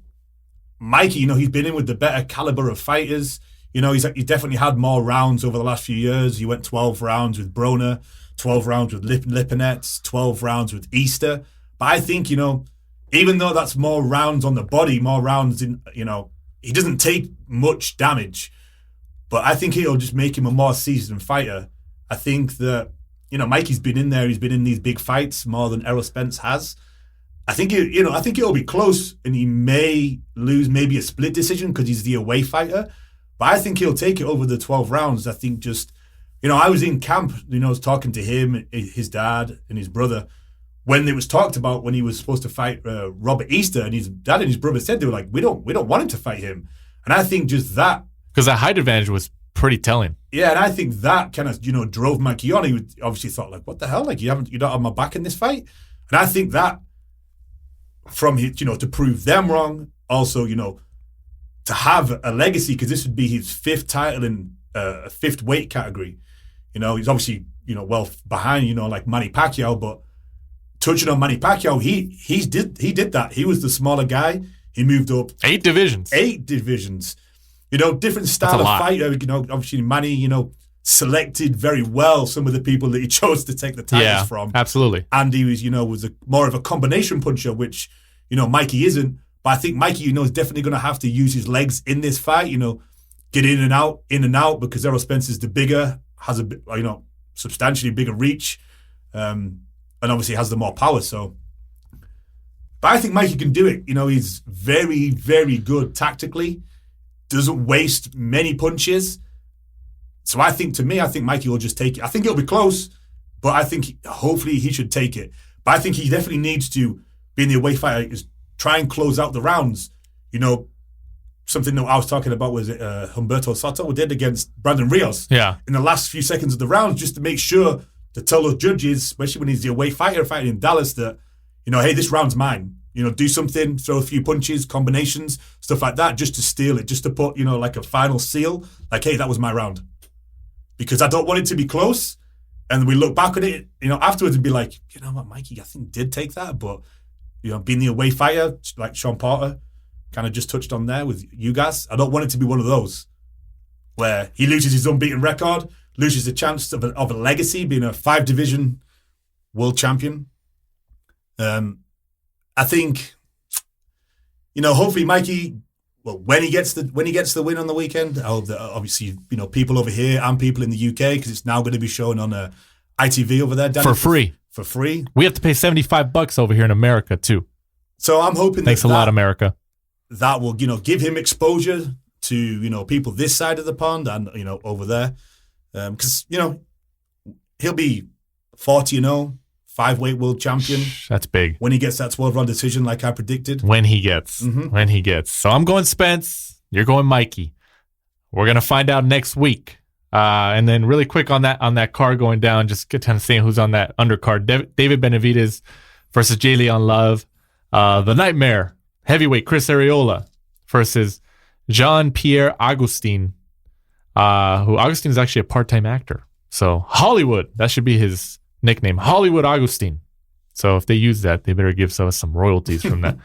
Mikey, he's been in with the better caliber of fighters. He's definitely had more rounds over the last few years. He went 12 rounds with Broner, 12 rounds with Lipinets, 12 rounds with Easter. But I think, even though that's more rounds on the body, more rounds in, he doesn't take much damage. But I think it'll just make him a more seasoned fighter. I think that, Mikey's been in there. He's been in these big fights more than Errol Spence has. I think it'll be close, and he may lose maybe a split decision because he's the away fighter. But I think he'll take it over the 12 rounds. I think just, I was in camp, I was talking to him, his dad, and his brother when it was talked about when he was supposed to fight Robert Easter, and his dad and his brother said they were like, we don't want him to fight him. And I think just that, because that height advantage was pretty telling. Yeah, and I think that kind of, drove Mikey on. He obviously thought, like, what the hell? Like, you don't have my back in this fight? And I think that from his, to prove them wrong, also, to have a legacy, because this would be his 5th title in a 5th weight category. He's obviously, well behind, like Manny Pacquiao, but touching on Manny Pacquiao, he did that. He was the smaller guy. He moved up 8 divisions. 8 divisions. Different style of fighter. Obviously Manny, selected very well some of the people that he chose to take the titles from. Absolutely. And he was, was more of a combination puncher, which, Mikey isn't. But I think Mikey, is definitely going to have to use his legs in this fight. Get in and out, because Errol Spence is the bigger, has a substantially bigger reach, and obviously has the more power. So, but I think Mikey can do it. He's very, very good tactically. Doesn't waste many punches. So I think Mikey will just take it. I think it'll be close, but I think hopefully he should take it. But I think he definitely needs to, being the away fighter, is try and close out the rounds. Something that I was talking about was Humberto Soto did against Brandon Rios. Yeah. In the last few seconds of the round, just to make sure to tell those judges, especially when he's the away fighter fighting in Dallas, that, hey, this round's mine. Do something, throw a few punches, combinations, stuff like that, just to steal it, just to put, like a final seal, like, hey, that was my round. Because I don't want it to be close, and we look back at it, afterwards and be like, what, Mikey, I think did take that, but, being the away fighter, like Shawn Porter kind of just touched on there with Ugas, I don't want it to be one of those where he loses his unbeaten record, loses the chance of a legacy, being a 5-division world champion. I think, hopefully Mikey, when he gets the win on the weekend, I hope that obviously, people over here and people in the UK, because it's now going to be shown on ITV over there. Danny, for free. For free. We have to pay $75 over here in America too. So I'm hoping thanks a lot, America. That will, give him exposure to, people this side of the pond and, over there. Because, he'll be 40-0, 5-weight world champion. That's big. When he gets that 12-round decision like I predicted. When he gets. So I'm going Spence. You're going Mikey. We're going to find out next week. And then really quick on that card going down, just get kind of seeing who's on that undercard. David Benavidez versus J. Leon Love. The Nightmare, heavyweight Chris Arreola versus Jean-Pierre Augustin, who Augustin is actually a part-time actor. So Hollywood, that should be his nickname, Hollywood Augustin. So if they use that, they better give us some royalties from that.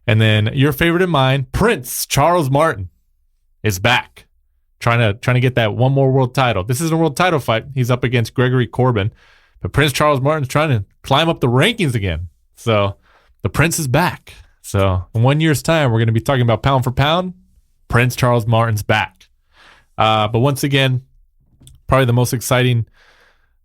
And then your favorite of mine, Prince Charles Martin, is back, trying to get that one more world title. This isn't a world title fight. He's up against Gregory Corbin, but Prince Charles Martin's trying to climb up the rankings again. So the Prince is back. So in 1 year's time, we're going to be talking about pound for pound. Prince Charles Martin's back. But once again, probably the most exciting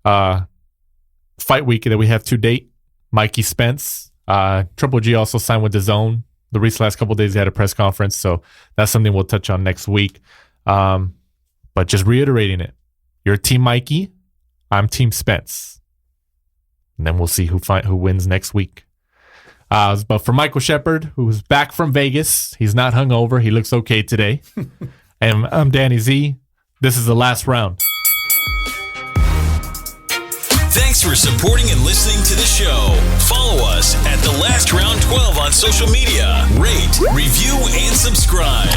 fight week that we have to date. Mikey Spence. Triple G also signed with DAZN. The last couple of days, they had a press conference. So that's something we'll touch on next week. But just reiterating it. You're Team Mikey. I'm Team Spence. And then we'll see who wins next week. But for Michael Shepard, who's back from Vegas, he's not hungover. He looks okay today. And I'm Danny Z. This is the last round. Thanks for supporting and listening to the show. Follow us at The Last Round 12 on social media. Rate, review, and subscribe.